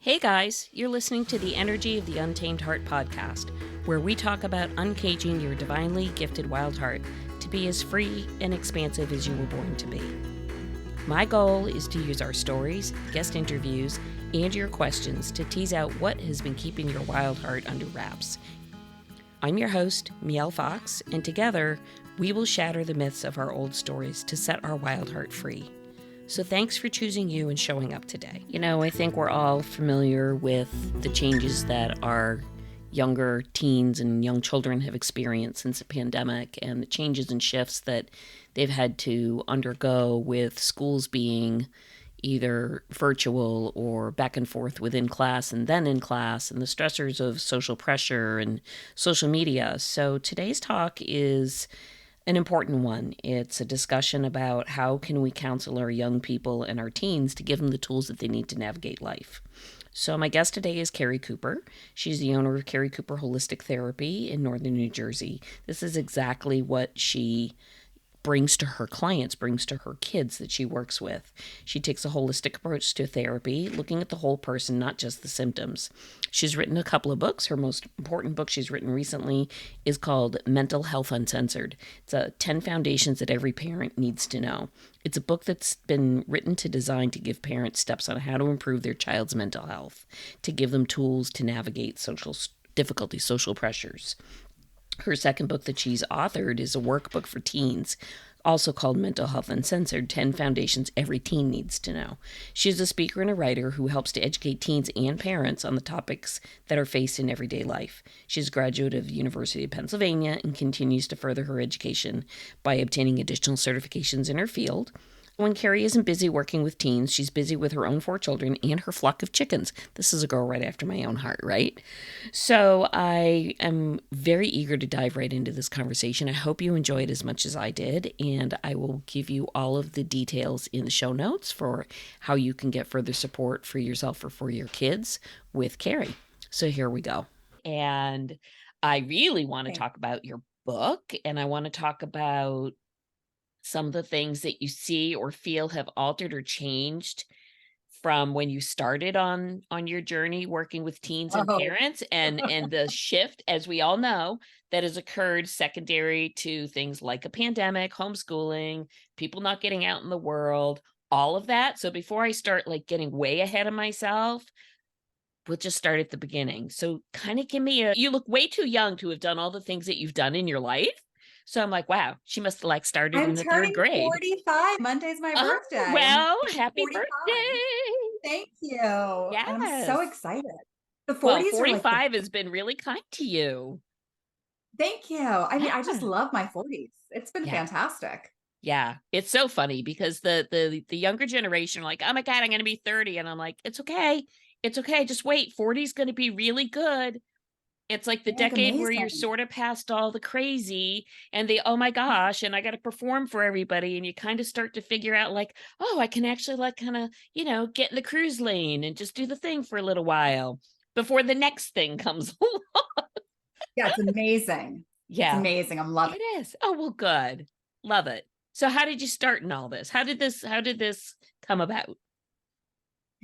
Hey guys, you're listening to the Energy of the Untamed Heart podcast, where we talk about uncaging your divinely gifted wild heart to be as free and expansive as you were born to be. My goal is to use our stories, guest interviews, and your questions to tease out what has been keeping your wild heart under wraps. I'm your host, Mielle Fox, and together we will shatter the myths of our old stories to set our wild heart free. So thanks for choosing you and showing up today. You know, I think we're all familiar with the changes that our younger teens and young children have experienced since the pandemic and the changes and shifts that they've had to undergo with schools being either virtual or back and forth within class and then in class, and the stressors of social pressure and social media. So today's talk is an important one. It's a discussion about how can we counsel our young people and our teens to give them the tools that they need to navigate life. So my guest today is Keri Cooper. She's the owner of Keri Cooper Holistic Therapy in northern New Jersey. This is exactly what she brings to her clients, brings to her kids that she works with. She takes a holistic approach to therapy, looking at the whole person, not just the symptoms. She's written a couple of books. Her most important book she's written recently is called Mental Health Uncensored. It's 10 foundations that every parent needs to know. It's a book that's been written to design to give parents steps on how to improve their child's mental health, to give them tools to navigate social difficulties, social pressures. Her second book that she's authored is a workbook for teens, also called Mental Health Uncensored, 10 Foundations Every Teen Needs to Know. She's a speaker and a writer who helps to educate teens and parents on the topics that are faced in everyday life. She's a graduate of the University of Pennsylvania and continues to further her education by obtaining additional certifications in her field. When Keri isn't busy working with teens, she's busy with her own 4 children and her flock of chickens. This is a girl right after my own heart, right? So I am very eager to dive right into this conversation. I hope you enjoy it as much as I did, and I will give you all of the details in the show notes for how you can get further support for yourself or for your kids with Keri. So here we go. And I really want to talk about your book, and I want to talk about some of the things that you see or feel have altered or changed from when you started on your journey working with teens and parents, and the shift, as we all know, that has occurred secondary to things like a pandemic, homeschooling, people not getting out in the world, all of that. So before I start getting way ahead of myself, we'll just start at the beginning. So kind of give me you look way too young to have done all the things that you've done in your life. So I'm like, wow, she must have started in the 3rd grade. 45. Monday's my birthday. Well, happy 45. birthday. Thank you. And I'm so Yes. excited. The Well, 40s are 45 has been really kind to you. thank you. I mean, I just Yeah. love my 40s. It's been Yeah. fantastic. Yeah. It's so funny because the younger generation are like, "Oh my God, I'm gonna be 30." And I'm like, "It's okay. It's okay. Just wait. 40 is gonna be really good." It's like the They look decade where you're amazing. sort of past all the crazy and the, "Oh my gosh, and I gotta perform for everybody," and you kind of start to figure out "Oh, I can actually kinda, get in the cruise lane and just do the thing for a little while before the next thing comes along." Yeah, it's amazing. It's Yeah, amazing. I'm loving it is. Oh, well, good. Love it. So how did you start in all this? How did this come about? it.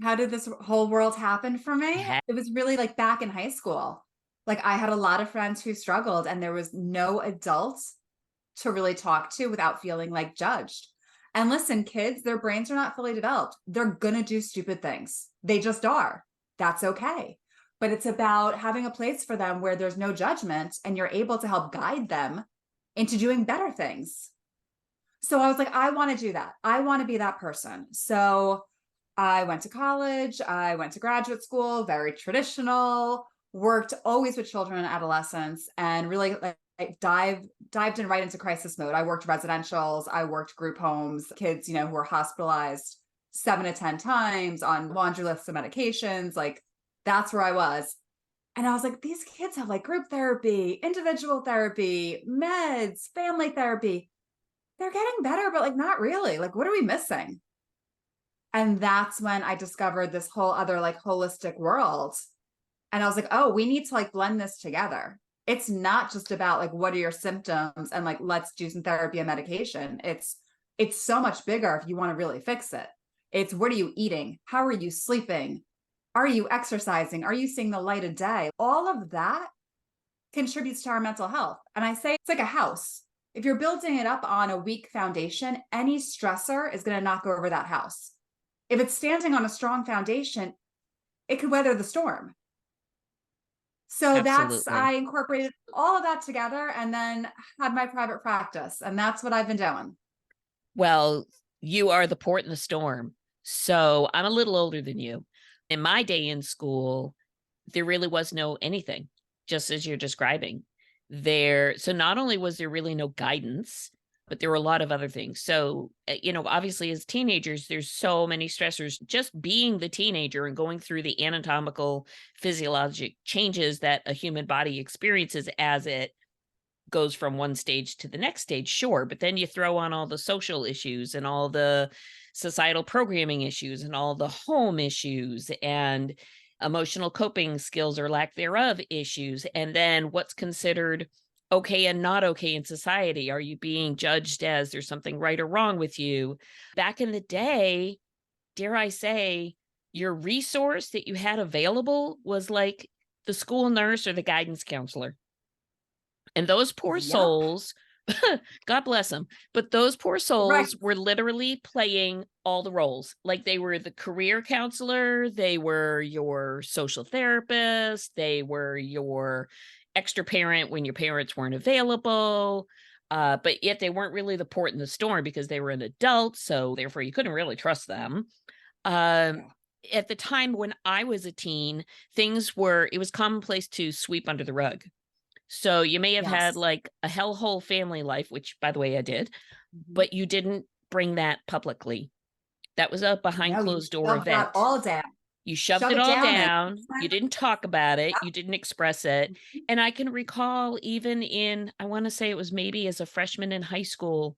How did this whole world happen for me? Yeah. It was really like back in high school. Like I had a lot of friends who struggled and there was no adults to really talk to without feeling like judged. And listen, kids, their brains are not fully developed. They're going to do stupid things. They just are. That's okay. But it's about having a place for them where there's no judgment and you're able to help guide them into doing better things. So I was like, I want to do that. I want to be that person. So I went to college, I went to graduate school, very traditional, worked always with children and adolescents, and really dived in right into crisis mode. I worked residentials, I worked group homes, kids, who were hospitalized 7 to 10 times on laundry lists of medications. Like that's where I was. And I was like, these kids have group therapy, individual therapy, meds, family therapy. They're getting better, but not really. Like, what are we missing? And that's when I discovered this whole other holistic world. And I was like, oh, we need to blend this together. It's not just about what are your symptoms and let's do some therapy and medication. It's so much bigger if you want to really fix it. It's what are you eating? How are you sleeping? Are you exercising? Are you seeing the light of day? All of that contributes to our mental health. And I say it's like a house. If you're building it up on a weak foundation, any stressor is going to knock over that house. If it's standing on a strong foundation, it could weather the storm. So Absolutely. I incorporated all of that together and then had my private practice. And that's what I've been doing. Well, you are the port in the storm. So I'm a little older than you. In my day in school, there really was no anything, just as you're describing. So not only was there really no guidance, but there were a lot of other things. So, obviously as teenagers, there's so many stressors. Just being the teenager and going through the anatomical, physiologic changes that a human body experiences as it goes from one stage to the next stage, sure. But then you throw on all the social issues and all the societal programming issues and all the home issues and emotional coping skills or lack thereof issues. And then what's considered okay and not okay in society? Are you being judged as there's something right or wrong with you? Back in the day, dare I say, your resource that you had available was like the school nurse or the guidance counselor. And those poor Yep. souls, God bless them, but those poor Right. souls were literally playing all the roles. Like they were the career counselor, they were your social therapist, they were your extra parent when your parents weren't available. But yet they weren't really the port in the storm because they were an adult. So therefore you couldn't really trust them. Um, Yeah. at the time when I was a teen, it was commonplace to sweep under the rug. So you may have had Yes. like a hellhole family life, which by the way I did, Mhm. but you didn't bring that publicly. That was a behind No, you closed door shoved that event. all down. You shoved Shove it it all down and down. You didn't talk about it. You didn't express it. yep. And I can recall even I want to say it was maybe as a freshman in high school.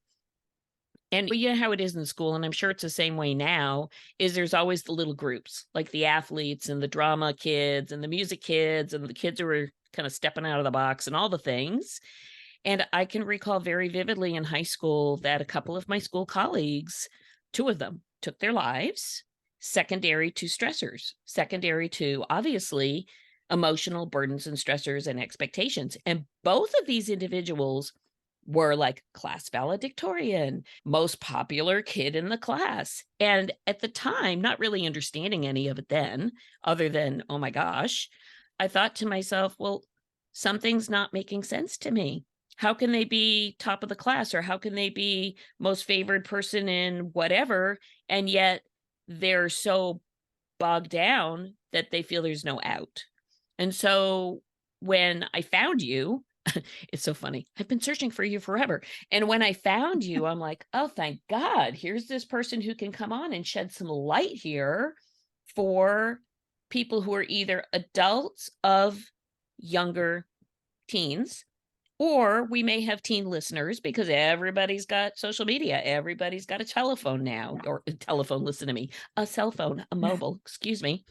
And you know how it is in school, and I'm sure it's the same way now, is there's always the little groups, like the athletes and the drama kids and the music kids and the kids who are kind of stepping out of the box and all the things. And I can recall very vividly in high school that a couple of my school colleagues, two of them, took their lives, secondary to stressors, secondary to obviously emotional burdens and stressors and expectations. And both of these individuals were like class valedictorian, most popular kid in the class. And at the time, not really understanding any of it then, other than, oh my gosh, I thought to myself, well, something's not making sense to me. How can they be top of the class or how can they be most favored person in whatever? And yet they're so bogged down that they feel there's no out. And so when I found you, it's so funny. I've been searching for you forever. And when I found you, I'm like, oh, thank God. Here's this person who can come on and shed some light here for people who are either adults of younger teens, or we may have teen listeners because everybody's got social media. Everybody's got a telephone now, or a telephone, listen to me, a cell phone, a mobile, excuse me.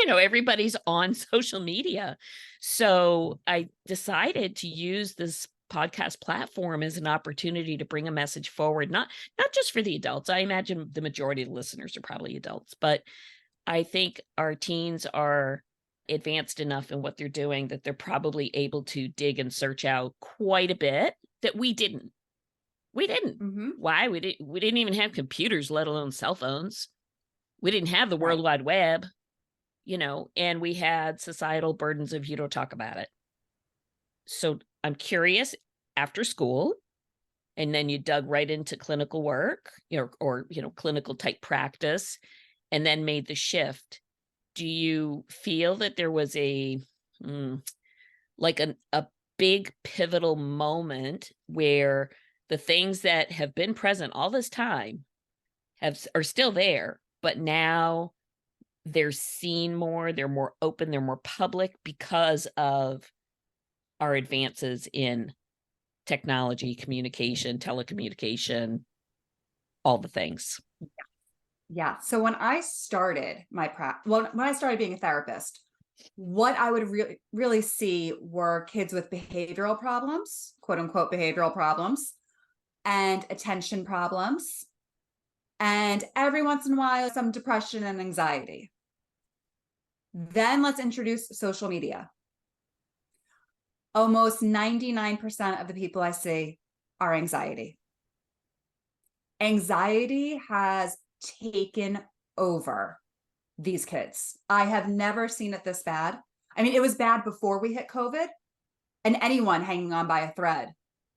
Everybody's on social media. So I decided to use this podcast platform as an opportunity to bring a message forward, not just for the adults. I imagine the majority of the listeners are probably adults, but I think our teens are advanced enough in what they're doing that they're probably able to dig and search out quite a bit that we didn't. We didn't. Mm-hmm. Why? We didn't even have computers, let alone cell phones. We didn't have the World Right. Wide Web, and we had societal burdens of you don't talk about it. So I'm curious, after school, and then you dug right into clinical work, or clinical type practice, and then made the shift. Do you feel that there was like a big pivotal moment where the things that have been present all this time are still there, but now they're seen more, they're more open, they're more public because of our advances in technology, communication, telecommunication, all the things? Yeah. So when I started when I started being a therapist, what I would really see were kids with behavioral problems, quote unquote behavioral problems, and attention problems, and every once in a while some depression and anxiety. Then let's introduce social media. Almost 99% of the people I see are anxiety. Anxiety has taken over these kids. I have never seen it this bad. I mean, it was bad before we hit COVID, and anyone hanging on by a thread,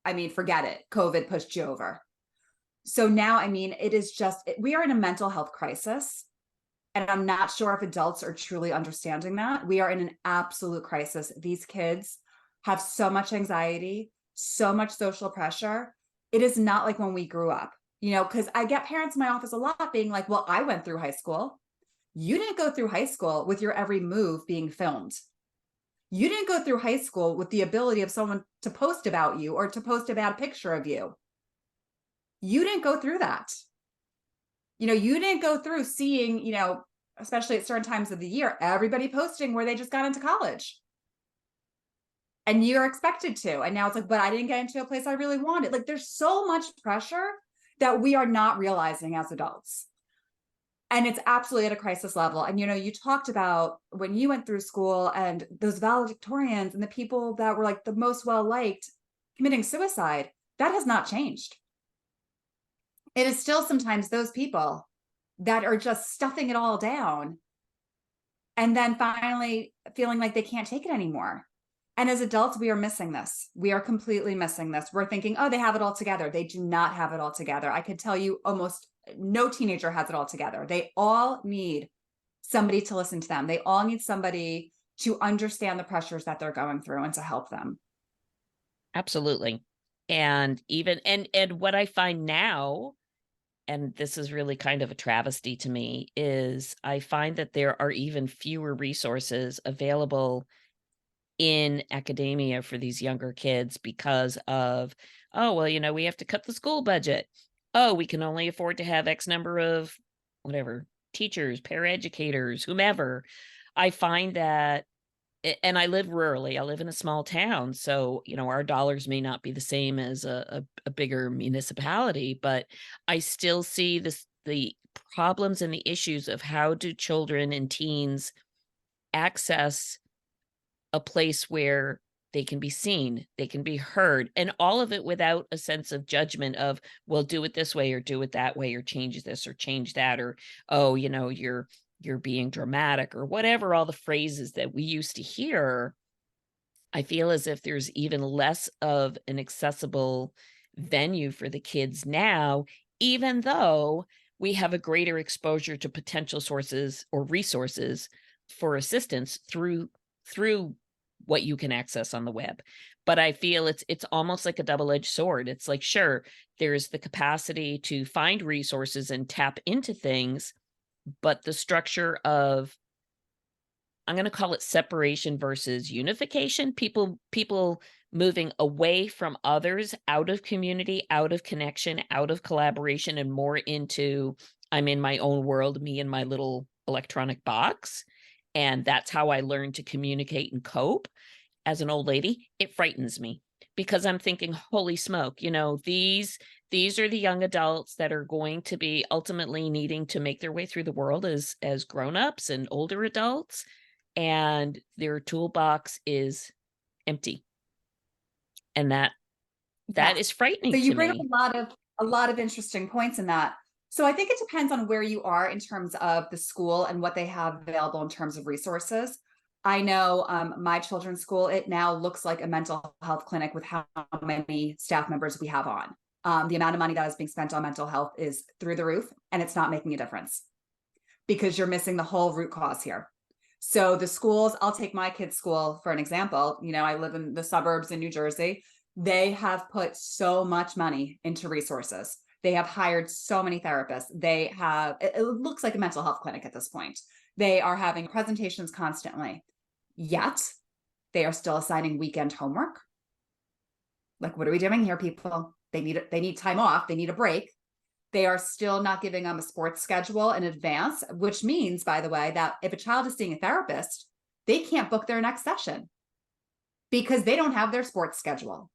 I mean, forget it. COVID pushed you over. So now, I mean, it is just, we are in a mental health crisis. And I'm not sure if adults are truly understanding that. We are in an absolute crisis. These kids have so much anxiety, so much social pressure. It is not like when we grew up, because I get parents in my office a lot being like, well, I went through high school. You didn't go through high school with your every move being filmed. You didn't go through high school with the ability of someone to post about you or to post a bad picture of you. You didn't go through that. You didn't go through seeing, especially at certain times of the year, everybody posting where they just got into college. And you're expected to. And now it's like, but I didn't get into a place I really wanted. Like, there's so much pressure that we are not realizing as adults. And it's absolutely at a crisis level. And, you talked about when you went through school and those valedictorians and the people that were like the most well-liked committing suicide, that has not changed. It is still sometimes those people that are just stuffing it all down and then finally feeling like they can't take it anymore. And as adults, we are missing this. We are completely missing this. We're thinking, oh, they have it all together. They do not have it all together. I could tell you almost no teenager has it all together. They all need somebody to listen to them. They all need somebody to understand the pressures that they're going through and to help them. Absolutely. And and what I find now, and this is really kind of a travesty to me, is I find that there are even fewer resources available in academia for these younger kids because of, oh, well, we have to cut the school budget. Oh, we can only afford to have X number of whatever teachers, paraeducators, whomever. I find that, and I live rurally. I live in a small town, so our dollars may not be the same as a bigger municipality, but I still see the problems and the issues of how do children and teens access a place where they can be seen, they can be heard, and all of it without a sense of judgment of, well, do it this way or do it that way or change this or change that, or, oh, you're being dramatic or whatever, all the phrases that we used to hear. I feel as if there's even less of an accessible venue for the kids now, even though we have a greater exposure to potential sources or resources for assistance through what you can access on the web. But I feel it's almost like a double-edged sword. It's like, sure, there's the capacity to find resources and tap into things, but the structure of, I'm going to call it separation versus unification, people moving away from others, out of community, out of connection, out of collaboration, and more into, I'm in my own world, me and my little electronic box. And that's how I learned to communicate and cope. As an old lady, it frightens me because I'm thinking, holy smoke, these are the young adults that are going to be ultimately needing to make their way through the world as grown-ups and older adults, and their toolbox is empty. And that is frightening so you to bring me. up a lot of interesting points in that. So I think it depends on where you are in terms of the school and what they have available in terms of resources. I know my children's school, it now looks like a mental health clinic with how many staff members we have on. The amount of money that is being spent on mental health is through the roof, and it's not making a difference because you're missing the whole root cause here. So the schools, I'll take my kids' school for an example. I live in the suburbs in New Jersey. They have put so much money into resources. They have hired so many therapists. They have, it looks like a mental health clinic at this point. They are having presentations constantly. Yet they are still assigning weekend homework. Like, what are we doing here, people? They need time off. They need a break. They are still not giving them a sports schedule in advance, which means, by the way, that if a child is seeing a therapist, they can't book their next session because they don't have their sports schedule.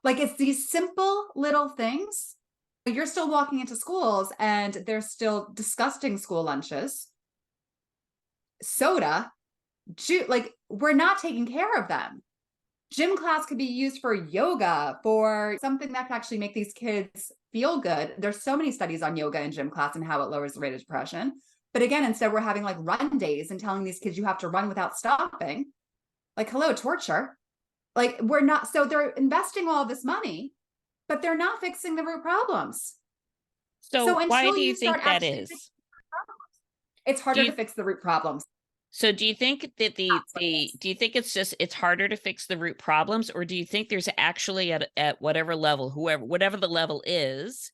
Like, it's these simple little things. You're still walking into schools and there's still disgusting school lunches, soda, Like, we're not taking care of them. Gym class could be used for yoga, for something that could actually make these kids feel good. There's so many studies on yoga and gym class and how it lowers the rate of depression. But again, instead we're having like run days and telling these kids you have to run without stopping. Like, hello, torture. Like, we're not, so they're investing all this money, but they're not fixing the root problems. So So why until do you you start think that actually fixing is? the problems, it's Do harder to you fix the root problems. So do you think that That's what it is. do you think it's just it's harder to fix the root problems, or do you think there's actually at whatever level, whatever the level is,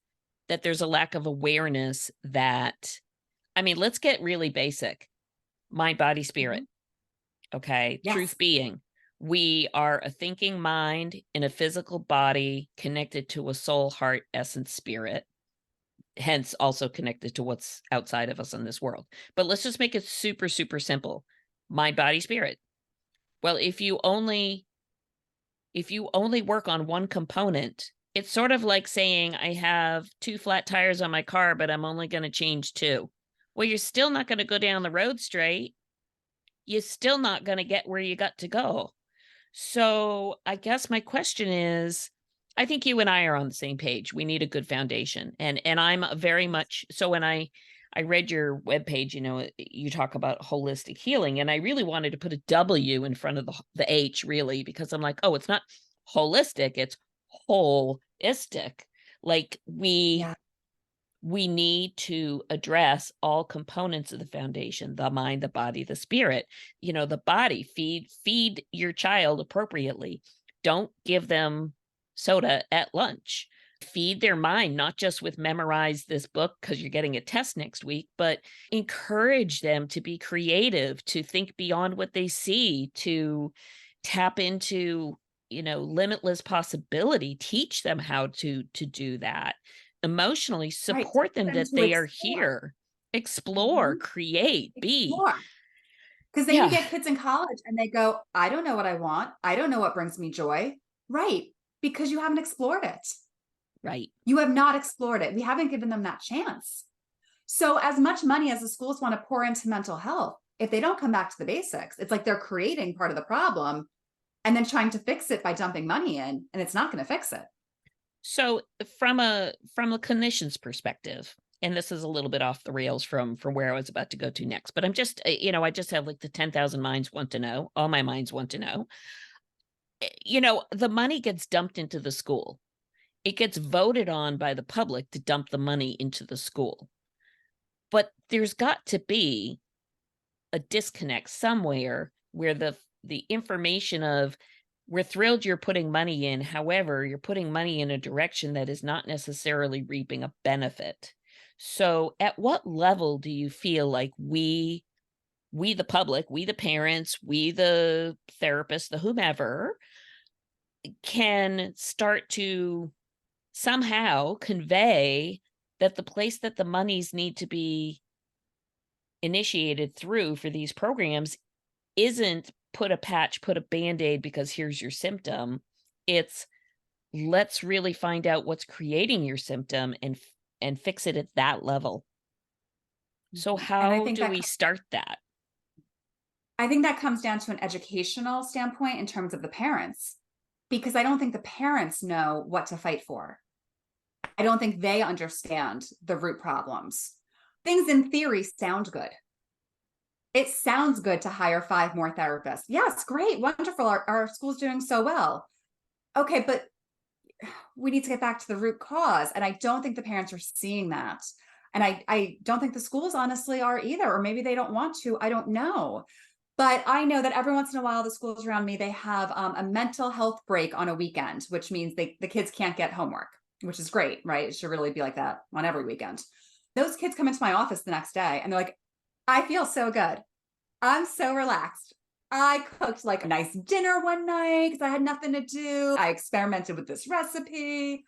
that there's a lack of awareness that, I mean, let's get really basic. Mind, body, spirit. Mhm. Okay. Yes. Truth being, we are a thinking mind in a physical body connected to a soul, heart, essence, spirit, hence also connected to what's outside of us in this world. But let's just make it super, super simple. Mind, body, spirit. Well, if you only work on one component, it's sort of like saying I have two flat tires on my car, but I'm only going to change two. Well, you're still not going to go down the road straight. You're still not going to get where you got to go. So I guess my question is, I think you and I are on the same page. We need a good foundation. And I'm very much so when I read your webpage, you know, you talk about holistic healing, and I really wanted to put a W in front of the H, really, because I'm like, oh, it's not holistic, it's holistic. Like Yeah. we need to address all components of the foundation, the mind, the body, the spirit. You know, the body, feed your child appropriately. Don't give them soda at lunch. Feed their mind, not just with memorize this book because you're getting a test next week, but encourage them to be creative, to think beyond what they see, to tap into, you know, limitless possibility. Teach them how to do that. Emotionally Right. support them Them that to they are explore. here. Explore, Mhm. create, be. Explore. Because then you Yeah, get kids in college and they go, I don't know what I want. I don't know what brings me joy. Right. Because you haven't explored it. right. You have not explored it. We haven't given them that chance. So, as much money as the schools want to pour into mental health, if they don't come back to the basics, it's like they're creating part of the problem and then trying to fix it by dumping money in, and it's not going to fix it. So from a clinician's perspective, and this is a little bit off the rails from where I was about to go to next, but I'm just you know, I just have like the 10,000 minds want to know. All my minds want to know. You know, the money gets dumped into the school. It gets voted on by the public to dump the money into the school. But there's got to be a disconnect somewhere where the information of we're thrilled you're putting money in, however you're putting money in a direction that is not necessarily reaping a benefit. So at what level do you feel like we the public, we the parents, we the therapists, the whomever, can start to somehow convey that the place that the monies need to be initiated through for these programs isn't put a patch, put a band-aid because here's your symptom. It's let's really find out what's creating your symptom and fix it at that level. So Mhm. And how do we start that? I think that comes down to an educational standpoint in terms of the parents, because I don't think the parents know what to fight for. I don't think they understand the root problems. Things in theory sound good. It sounds good to hire 5 more therapists. Yes, great, wonderful. Our school's doing so well. Okay, but we need to get back to the root cause. And I don't think the parents are seeing that. And I don't think the schools honestly are either, or maybe they don't want to. I don't know. But I know that every once in a while, the schools around me, they have a mental health break on a weekend, which means the kids can't get homework, which is great, right? It should really be like that on every weekend. Those kids come into my office the next day and they're like, I feel so good. I'm so relaxed. I cooked like a nice dinner one night because I had nothing to do. I experimented with this recipe.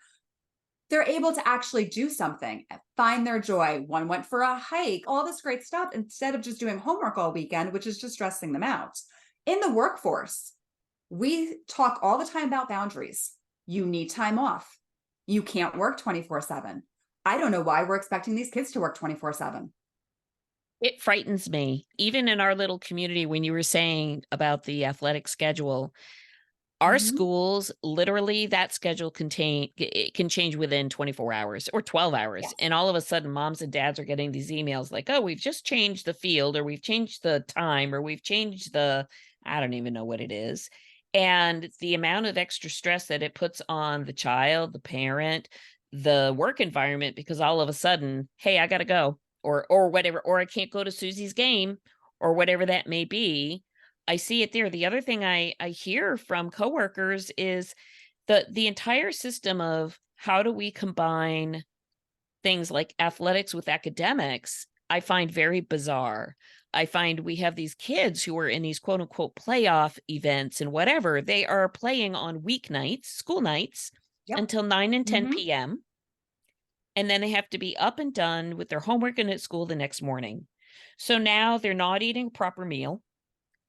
They're able to actually do something, find their joy. One went for a hike, all this great stuff instead of just doing homework all weekend, which is just stressing them out. In the workforce, we talk all the time about boundaries. You need time off. You can't work 24/7. I don't know why we're expecting these kids to work 24/7. It frightens me. Even in our little community, when you were saying about the athletic schedule, our Mhm. schools, literally, that schedule it can change within 24 hours or 12 hours, Yes. and all of a sudden, moms and dads are getting these emails like, "Oh, we've just changed the field, or we've changed the time, or we've changed the" I don't even know what it is, and the amount of extra stress that it puts on the child, the parent, the work environment, because all of a sudden, "Hey, I gotta go," or whatever, or, "I can't go to Susie's game," or whatever that may be. I see it there. The other thing I hear from coworkers is the entire system of how do we combine things like athletics with academics, I find very bizarre. I find we have these kids who are in these quote unquote playoff events and whatever. They are playing on weeknights, school nights, Yep. until 9 and 10 Mhm. p.m. And then they have to be up and done with their homework and at school the next morning. So now they're not eating a proper meal.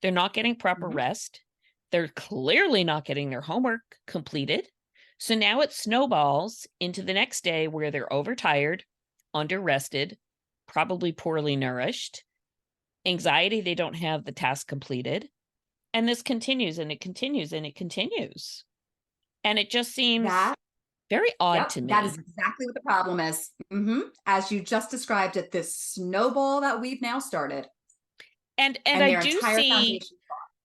They're not getting proper Mhm. rest. They're clearly not getting their homework completed. So now it snowballs into the next day where they're overtired, underrested, probably poorly nourished, anxiety they don't have the task completed. And this continues and it continues and it continues. And it just seems That very odd Yep, to that is me. exactly what the problem is. Mhm. As you just described it, this snowball that we've now started And and I their do entire see, foundation.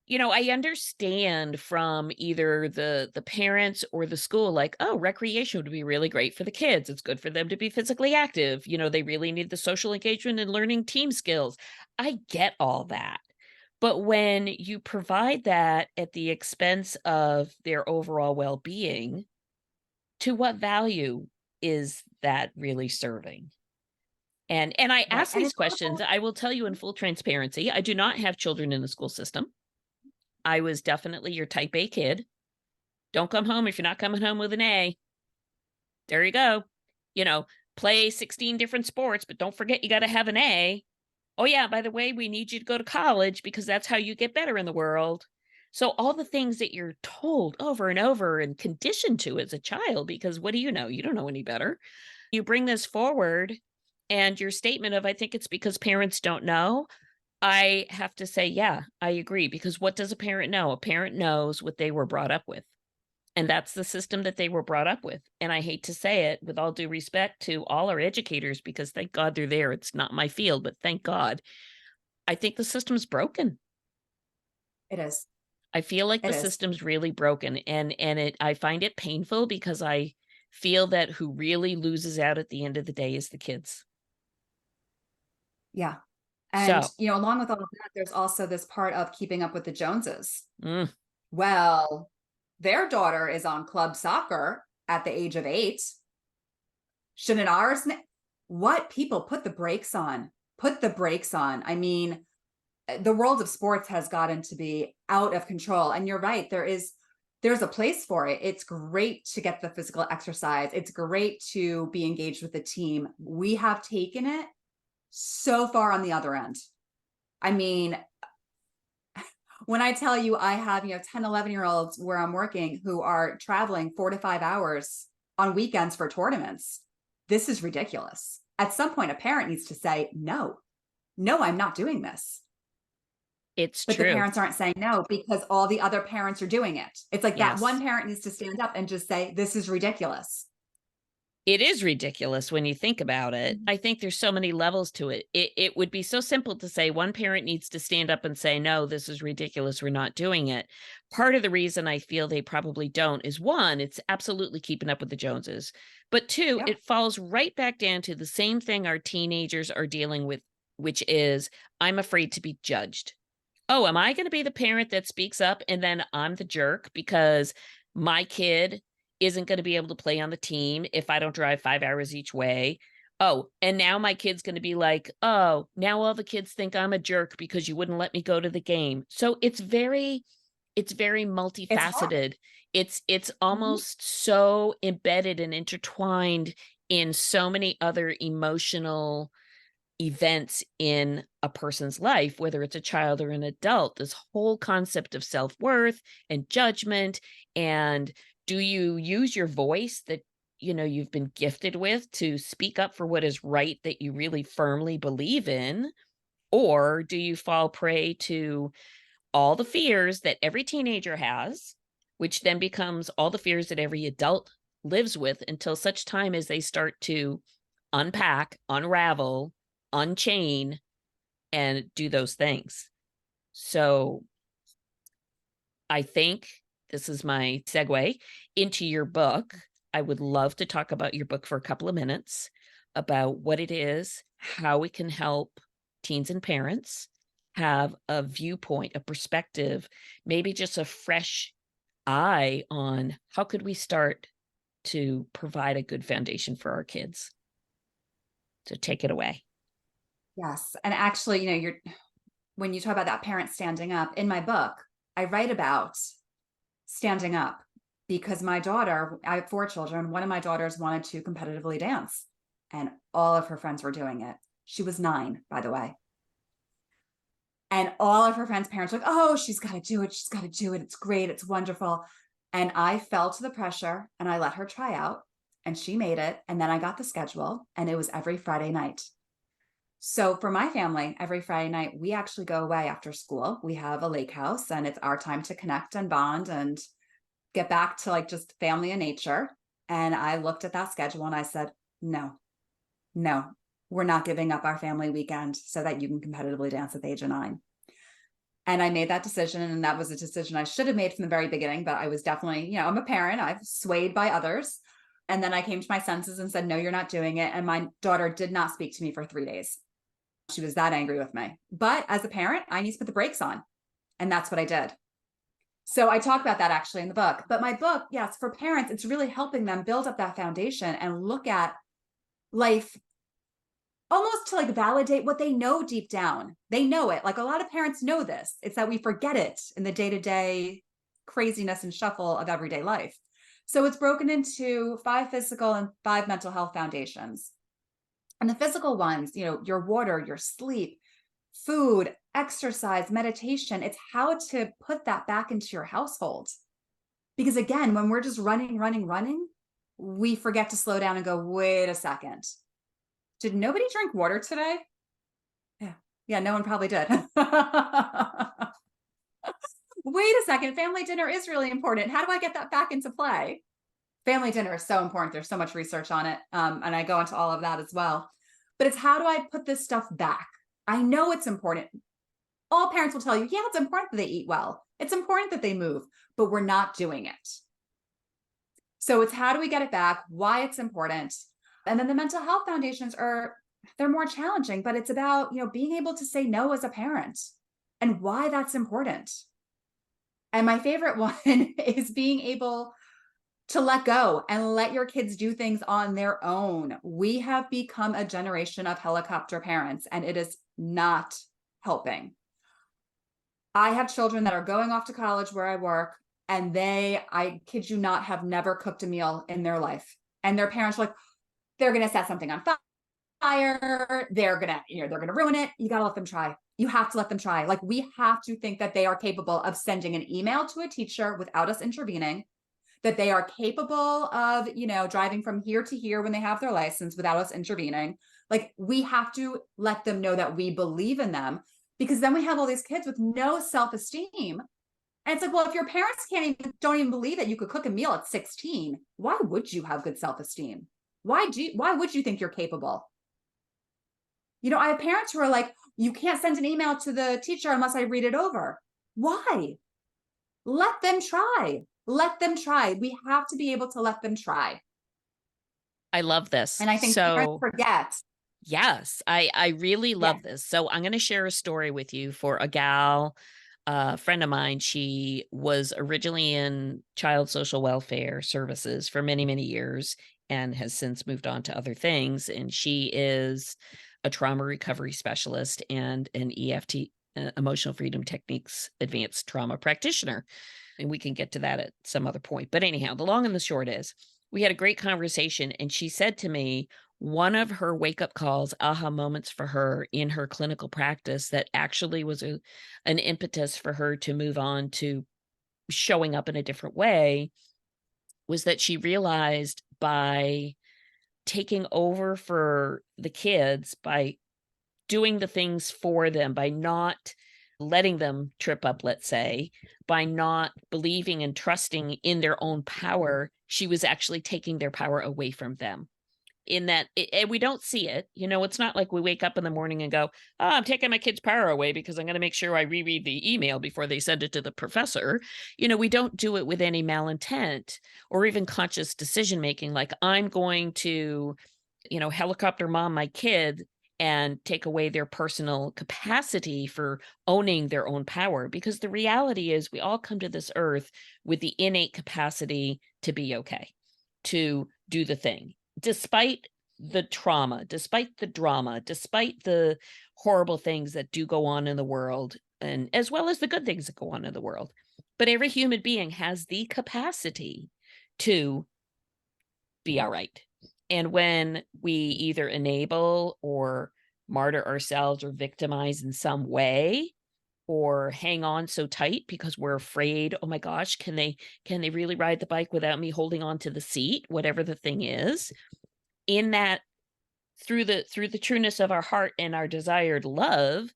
I understand from either the parents or the school, like, oh, recreation would be really great for the kids. It's good for them to be physically active. They really need the social engagement and learning team skills. I get all that. But when you provide that at the expense of their overall well-being, to what value is that really serving? And I Right, ask and these it's questions. also I will tell you in full transparency, I do not have children in the school system. I was definitely your type A kid. Don't come home if you're not coming home with an A. There you go. You know, play 16 different sports, but don't forget you got to have an A. Oh, yeah, by the way, we need you to go to college because that's how you get better in the world. So, all the things that you're told over and over and conditioned to as a child, because what do you know? You don't know any better. You bring this forward, and your statement of, I think it's because parents don't know. I have to say, yeah, I agree. Because what does a parent know? A parent knows what they were brought up with. And that's the system that they were brought up with. And I hate to say it with all due respect to all our educators, because thank God they're there. It's not my field, but thank God. I think the system's broken. it is. I feel like It the is. system's really broken. And I find it painful because I feel that who really loses out at the end of the day is the kids. Yeah. And, So, along with all of that, there's also this part of keeping up with the Joneses. mm, Well, their daughter is on club soccer at the age of 8. Shouldn't ours? What people put the brakes on? Put the brakes on. I mean, the world of sports has gotten to be out of control. And you're right, there's a place for it. It's great to get the physical exercise. It's great to be engaged with the team. We have taken it so far on the other end. I mean, when I tell you I have, 10, 11 year olds where I'm working who are traveling 4 to 5 hours on weekends for tournaments, this is ridiculous. At some point, a parent needs to say, no, no, I'm not doing this. it's But the true. parents aren't saying no because all the other parents are doing it. It's like that one Yes. parent needs to stand up and just say, this is ridiculous. It is ridiculous when you think about it. Mhm. I think there's so many levels to it. It would be so simple to say one parent needs to stand up and say, "No, this is ridiculous. We're not doing it." Part of the reason I feel they probably don't is one, it's absolutely keeping up with the Joneses. But two, Yep. it falls right back down to the same thing our teenagers are dealing with, which is I'm afraid to be judged. Oh, am I going to be the parent that speaks up and then I'm the jerk because my kid isn't going to be able to play on the team if I don't drive 5 hours each way? Oh, and now my kid's going to be like, oh, now all the kids think I'm a jerk because you wouldn't let me go to the game. So it's very It's hard. multifaceted. It's Mhm. almost so embedded and intertwined in so many other emotional events in a person's life, whether it's a child or an adult, this whole concept of self-worth and judgment. And do you use your voice that you've been gifted with to speak up for what is right that you really firmly believe in? Or do you fall prey to all the fears that every teenager has, which then becomes all the fears that every adult lives with until such time as they start to unpack, unravel, unchain, and do those things? So I think this is my segue into your book. I would love to talk about your book for a couple of minutes about what it is, how it can help teens and parents have a viewpoint, a perspective, maybe just a fresh eye on how could we start to provide a good foundation for our kids. So take it away. Yes. And actually, when you talk about that parent standing up in my book, I write about standing up because my daughter, I have 4 children. One of my daughters wanted to competitively dance and all of her friends were doing it. She was 9, by the way. And all of her friends' parents were like, oh, she's got to do it. She's got to do it. It's great. It's wonderful. And I fell to the pressure and I let her try out and she made it. And then I got the schedule and it was every Friday night. So for my family, every Friday night, we actually go away after school. We have a lake house and it's our time to connect and bond and get back to like just family and nature. And I looked at that schedule and I said, no, we're not giving up our family weekend so that you can competitively dance at the age of 9. And I made that decision. And that was a decision I should have made from the very beginning, but I was definitely, I'm a parent. I've swayed by others. And then I came to my senses and said, no, you're not doing it. And my daughter did not speak to me for 3 days. She was that angry with me. But as a parent, I need to put the brakes on. And that's what I did. So I talk about that actually in the book. But my book, yes, for parents, it's really helping them build up that foundation and look at life almost to like validate what they know deep down. They know it. Like a lot of parents know this. It's that we forget it in the day-to-day craziness and shuffle of everyday life. So it's broken into 5 physical and 5 mental health foundations. And the physical ones, your water, your sleep, food, exercise, meditation, it's how to put that back into your household. Because again, when we're just running, we forget to slow down and go, wait a second. Did nobody drink water today? Yeah, no one probably did. Wait a second, family dinner is really important. How do I get that back into play? Family dinner is so important. There's so much research on it. And I go into all of that as well. But it's how do I put this stuff back? I know it's important. All parents will tell you, yeah, it's important that they eat well. It's important that they move, but we're not doing it. So it's how do we get it back? Why it's important. And then the mental health foundations they're more challenging, but it's about, being able to say no as a parent and why that's important. And my favorite one is being able to let go and let your kids do things on their own. We have become a generation of helicopter parents, and it is not helping. I have children that are going off to college where I work, and I kid you not, have never cooked a meal in their life. And their parents are like, they're going to set something on fire. They're going to ruin it. You got to let them try. You have to let them try. Like we have to think that they are capable of sending an email to a teacher without us intervening, that they are capable of, driving from here to here when they have their license without us intervening. Like we have to let them know that we believe in them, because then we have all these kids with no self-esteem. And it's like, well, if your parents don't even believe that you could cook a meal at 16, why would you have good self-esteem? Why would you think you're capable? I have parents who are like, you can't send an email to the teacher unless I read it over. Why? Let them try. Let them try. We have to be able to let them try. I love this. And I think parents forget. Yes, I really love this. So I'm going to share a story with you for a gal, a friend of mine. She was originally in child social welfare services for many, many years and has since moved on to other things. And she is a trauma recovery specialist and an EFT, emotional freedom techniques, advanced trauma practitioner. And we can get to that at some other point. But anyhow, the long and the short is we had a great conversation, and she said to me, one of her wake-up calls, aha moments for her in her clinical practice that actually was an impetus for her to move on to showing up in a different way, was that she realized by taking over for the kids, by doing the things for them, by not letting them trip up, let's say, by not believing and trusting in their own power, she was actually taking their power away from them. In that, and we don't see it. It's not like we wake up in the morning and go, "Oh, I'm taking my kid's power away because I'm going to make sure I reread the email before they send it to the professor." We don't do it with any malintent or even conscious decision making. Like, I'm going to, helicopter mom my kid and take away their personal capacity for owning their own power. Because the reality is, we all come to this earth with the innate capacity to be okay, to do the thing, despite the trauma, despite the drama, despite the horrible things that do go on in the world, and as well as the good things that go on in the world. But every human being has the capacity to be all right. And when we either enable or martyr ourselves or victimize in some way, or hang on so tight because we're afraid, oh my gosh, can they really ride the bike without me holding on to the seat, whatever the thing is, in that, through the trueness of our heart and our desired love,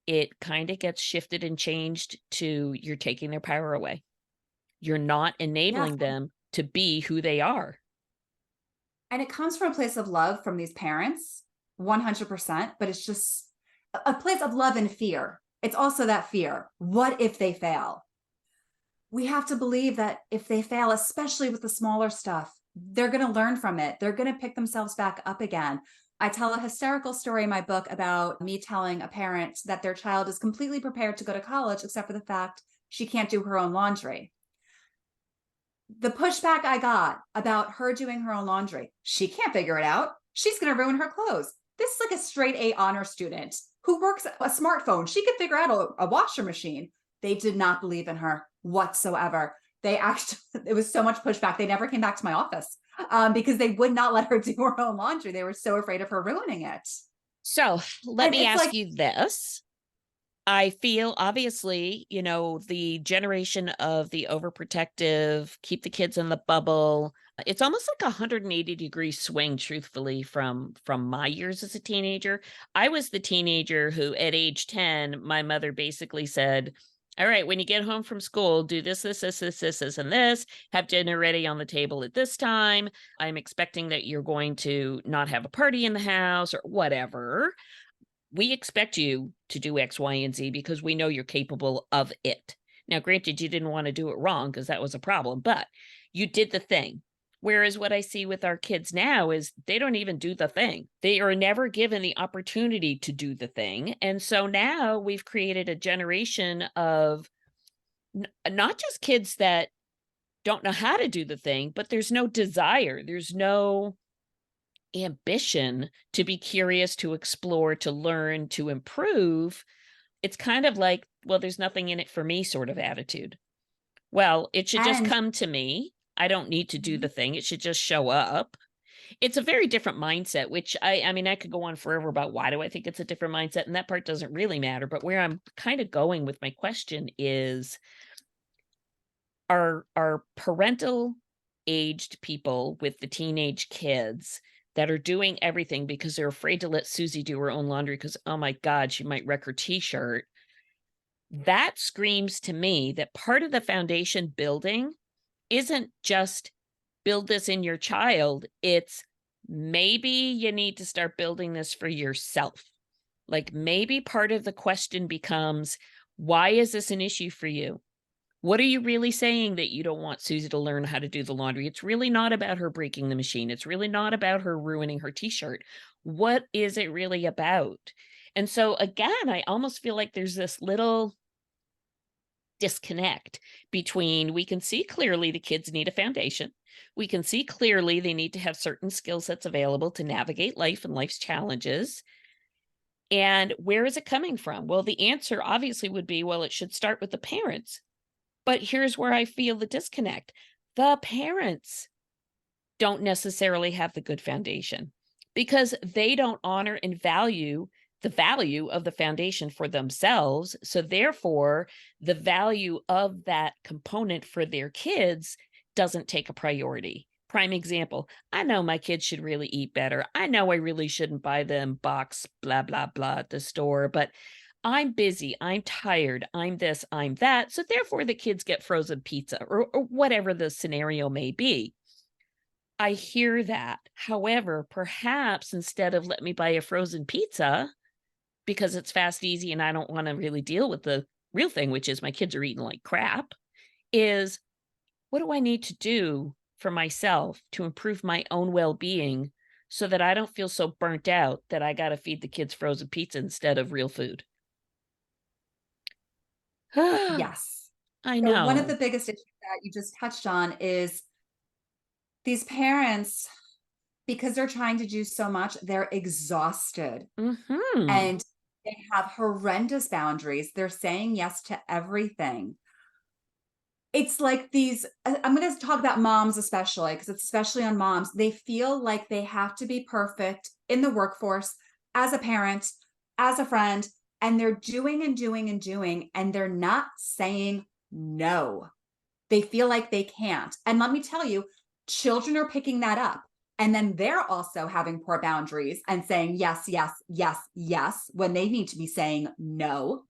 it kind of gets shifted and changed to, you're taking their power away. You're not Yes. enabling them to be who they are. And it comes from a place of love from these parents, 100%, but it's just a place of love and fear. It's also that fear. What if they fail? We have to believe that if they fail, especially with the smaller stuff, they're going to learn from it. They're going to pick themselves back up again. I tell a hysterical story in my book about me telling a parent that their child is completely prepared to go to college, except for the fact she can't do her own laundry. The pushback I got about her doing her own laundry, she can't figure it out. She's going to ruin her clothes. This is like a straight A honor student who works a smartphone. She could figure out a washer machine. They did not believe in her whatsoever. It was so much pushback. They never came back to my office because they would not let her do her own laundry. They were so afraid of her ruining it. So let And me it's ask like, you this. I feel, obviously, the generation of the overprotective, keep the kids in the bubble, it's almost like a 180-degree swing, truthfully, from my years as a teenager. I was the teenager who, at age 10, my mother basically said, all right, when you get home from school, do this, this, this, this, this, this, and this, have dinner ready on the table at this time. I'm expecting that you're going to not have a party in the house or whatever. We expect you to do X, Y, and Z because we know you're capable of it. Now, granted, you didn't want to do it wrong because that was a problem, but you did the thing. Whereas what I see with our kids now is they don't even do the thing. They are never given the opportunity to do the thing. And so now we've created a generation of not just kids that don't know how to do the thing, but there's no desire. There's no ambition to be curious, to explore, to learn, to improve. It's kind of like, well, there's nothing in it for me sort of attitude. Well, it should just and come to me. I don't need to do the thing. It should just show up. It's a very different mindset, which I mean, I could go on forever about why do I think it's a different mindset, and that part doesn't really matter. But where I'm kind of going with my question is, are parental aged people with the teenage kids that are doing everything because they're afraid to let Susie do her own laundry because, oh my God, she might wreck her t-shirt. That screams to me that part of the foundation building isn't just build this in your child. It's maybe you need to start building this for yourself. Like, maybe part of the question becomes, why is this an issue for you? What are you really saying that you don't want Susie to learn how to do the laundry? It's really not about her breaking the machine. It's really not about her ruining her t-shirt. What is it really about? And so again, I almost feel like there's this little disconnect between, we can see clearly the kids need a foundation. We can see clearly they need to have certain skill sets available to navigate life and life's challenges. And where is it coming from? Well, the answer obviously would be, well, it should start with the parents. But here's where I feel the disconnect. The parents don't necessarily have the good foundation because they don't honor and value the value of the foundation for themselves. So therefore, the value of that component for their kids doesn't take a priority. Prime example. I know my kids should really eat better. I know I really shouldn't buy them box blah blah blah at the store, but I'm busy, I'm tired, I'm this, I'm that. So therefore the kids get frozen pizza or whatever the scenario may be. I hear that. However, perhaps instead of let me buy a frozen pizza because it's fast, easy, and I don't want to really deal with the real thing, which is my kids are eating like crap, is what do I need to do for myself to improve my own well-being so that I don't feel so burnt out that I got to feed the kids frozen pizza instead of real food? I Yes. So one of the know. biggest issues that you just touched on is these parents, because they're trying to do so much, they're exhausted Mhm. and they have horrendous boundaries. They're saying yes to everything. It's like these, I'm going to talk about moms especially, because it's especially on moms. They feel like they have to be perfect in the workforce, as a parent, as a friend, and they're doing and doing and doing, and they're not saying no. They feel like they can't. And let me tell you, children are picking that up. And then they're also having poor boundaries and saying yes, yes, yes, yes, when they need to be saying no.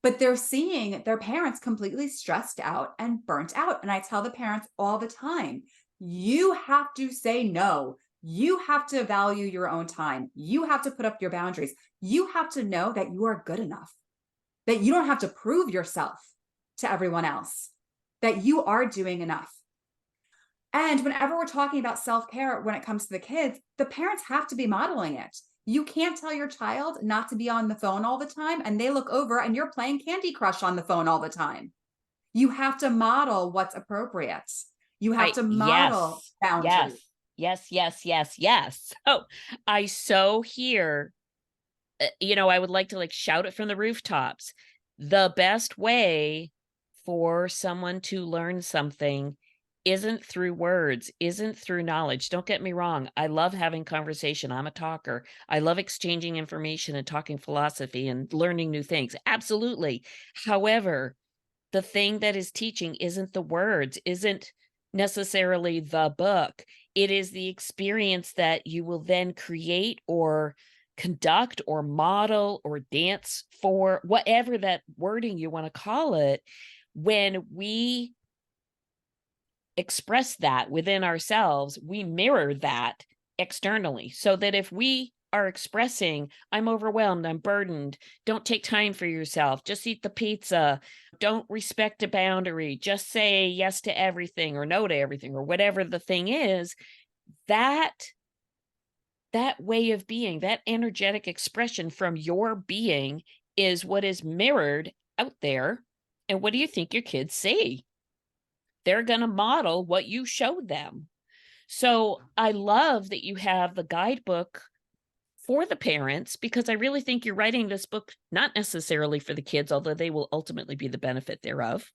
But they're seeing their parents completely stressed out and burnt out. And I tell the parents all the time, you have to say no. You have to value your own time. You have to put up your boundaries. You have to know that you are good enough, that you don't have to prove yourself to everyone else, that you are doing enough. And whenever we're talking about self-care when it comes to the kids, the parents have to be modeling it. You can't tell your child not to be on the phone all the time and they look over and you're playing Candy Crush on the phone all the time. You have to model what's appropriate. You have I to model yes. boundaries. Yes. Yes, yes, yes, yes. Oh, I so hear, I would like to like shout it from the rooftops. The best way for someone to learn something isn't through words, isn't through knowledge. Don't get me wrong. I love having conversation. I'm a talker. I love exchanging information and talking philosophy and learning new things. Absolutely. However, the thing that is teaching isn't the words, isn't necessarily the book. It is the experience that you will then create or conduct or model or dance for, whatever that wording you want to call it. When we express that within ourselves, we mirror that externally. So that if we are expressing, I'm overwhelmed, I'm burdened, don't take time for yourself, just eat the pizza, don't respect a boundary, just say yes to everything or no to everything or whatever the thing is, that that way of being, that energetic expression from your being is what is mirrored out there. And what do you think your kids see? They're going to model what you showed them. So I love that you have the guidebook for the parents because I really think you're writing this book not necessarily for the kids, although they will ultimately be the benefit thereof,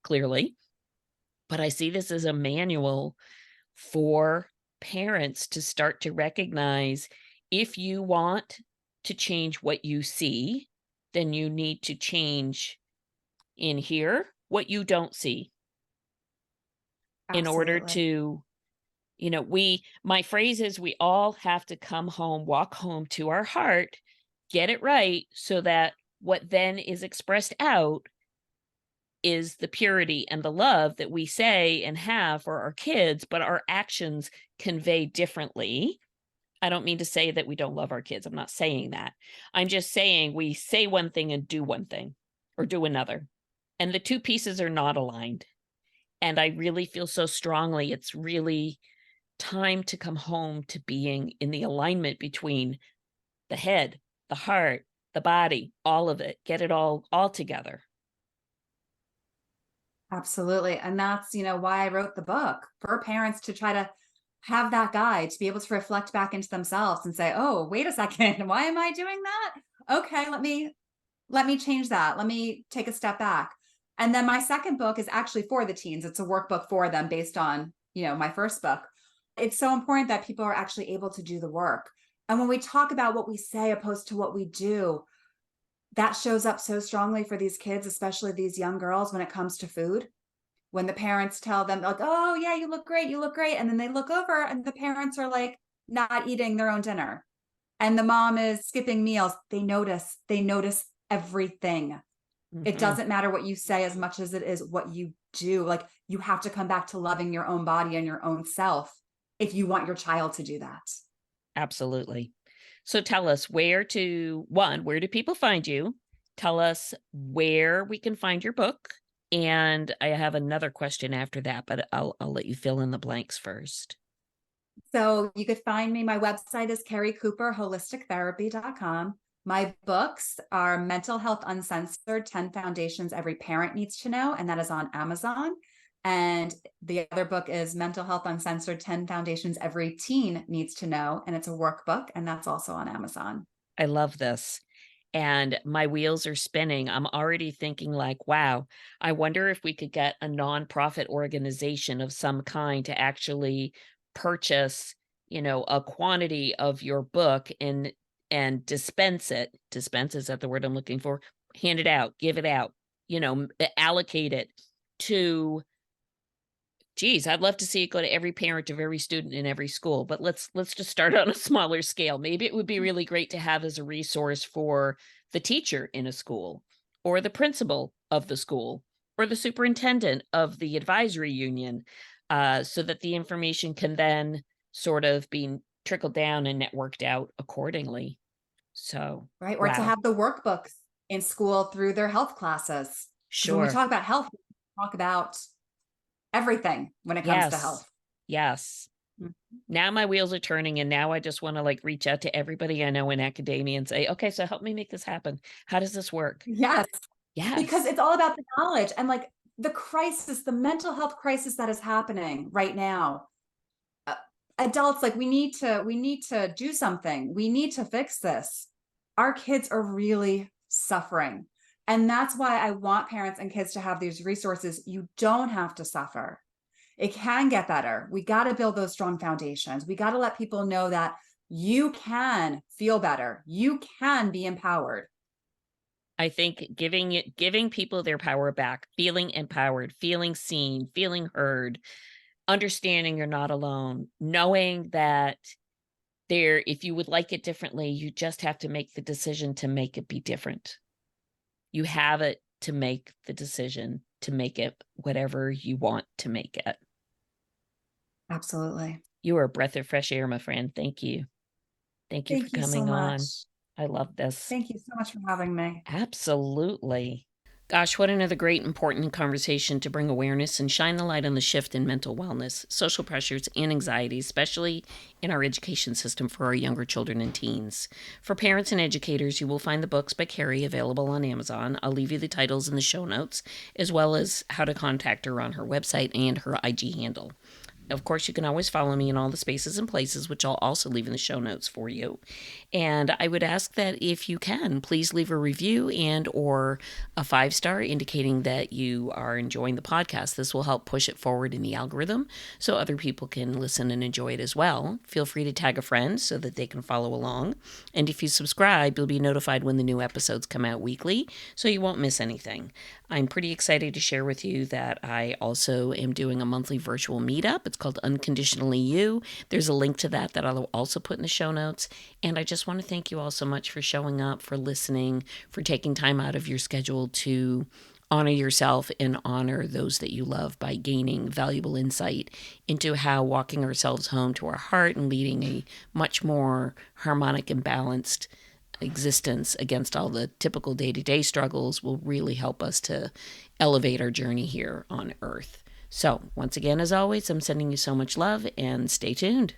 clearly. But I see this as a manual for parents to start to recognize if you want to change what you see, then you need to change in here what you don't see in order Absolutely. to, my phrase is we all have to come home, walk home to our heart, get it right so that what then is expressed out is the purity and the love that we say and have for our kids, but our actions convey differently. I don't mean to say that we don't love our kids. I'm not saying that. I'm just saying we say one thing and do one thing or do another. And the two pieces are not aligned. And I really feel so strongly it's really time to come home to being in the alignment between the head, the heart, the body, all of it. Get it all together. Absolutely. And that's, why I wrote the book for parents to try to have that guide to be able to reflect back into themselves and say, "Oh, wait a second, why am I doing that? Okay, let me change that. Let me take a step back." And then my second book is actually for the teens. It's a workbook for them based on, my first book. It's so important that people are actually able to do the work. And when we talk about what we say opposed to what we do, that shows up so strongly for these kids, especially these young girls when it comes to food. when the parents tell them like, oh yeah, you look great. And then they look over and the parents are like not eating their own dinner. And the mom is skipping meals. They notice everything. It doesn't matter what you say as much as it is what you do. Like you have to come back to loving your own body and your own self if you want your child to do that. Absolutely. So tell us where do people find you? Tell us where we can find your book. And I have another question after that, but I'll let you fill in the blanks first. So you could find me. My website is Keri Cooper Holistic Therapy.com. My books are Mental Health Uncensored, 10 Foundations Every Parent Needs to Know, and that is on Amazon. And the other book is Mental Health Uncensored, 10 Foundations Every Teen Needs to Know, and it's a workbook, and that's also on Amazon. I love this. And my wheels are spinning. I'm already thinking like, wow, I wonder if we could get a nonprofit organization of some kind to actually purchase, a quantity of your book and dispense it. Dispense, is that the word I'm looking for? Hand it out, give it out, allocate it to. Geez, I'd love to see it go to every parent of every student in every school, but let's just start on a smaller scale. Maybe it would be really great to have as a resource for the teacher in a school, or the principal of the school, or the superintendent of the advisory union, so that the information can then sort of be trickled down and networked out accordingly. So, Right. Or to wow, have the workbooks in school through their health classes. Because when we sure. talk about health, we talk about everything when it comes to Yes, health. yes. Mhm. Now my wheels are turning, and now I just wanna, like, reach out to everybody I know in academia and say, "Okay, so help me make this happen. How does this work?" Yes, because Yes. it's all about the knowledge and like the crisis, the mental health crisis that is happening right now. Uh, Adults, like we need to do something. We need to fix this. Our kids are really suffering. And that's why I want parents and kids to have these resources. You don't have to suffer. It can get better. We got to build those strong foundations. We got to let people know that you can feel better. You can be empowered. I think giving people their power back, feeling empowered, feeling seen, feeling heard, understanding you're not alone, knowing that if you would like it differently, you just have to make the decision to make it be different. You have it to make the decision to make it whatever you want to make it. Absolutely. You are a breath of fresh air, my friend. Thank you. Thank you for Thank you so coming on. much. I love this. Thank you so much for having me. Absolutely. Gosh, what another great, important conversation to bring awareness and shine the light on the shift in mental wellness, social pressures, and anxiety, especially in our education system for our younger children and teens. For parents and educators, you will find the books by Keri available on Amazon. I'll leave you the titles in the show notes, as well as how to contact her on her website and her IG handle. Of course, you can always follow me in all the spaces and places, which I'll also leave in the show notes for you. And I would ask that if you can, please leave a review and or a 5-star indicating that you are enjoying the podcast. This will help push it forward in the algorithm so other people can listen and enjoy it as well. Feel free to tag a friend so that they can follow along. And if you subscribe, you'll be notified when the new episodes come out weekly, so you won't miss anything. I'm pretty excited to share with you that I also am doing a monthly virtual meetup. It's called Unconditionally You. There's a link to that I'll also put in the show notes. And I just want to thank you all so much for showing up, for listening, for taking time out of your schedule to honor yourself and honor those that you love by gaining valuable insight into how walking ourselves home to our heart and leading a much more harmonic and balanced existence against all the typical day-to-day struggles will really help us to elevate our journey here on Earth. So, once again, as always, I'm sending you so much love and stay tuned.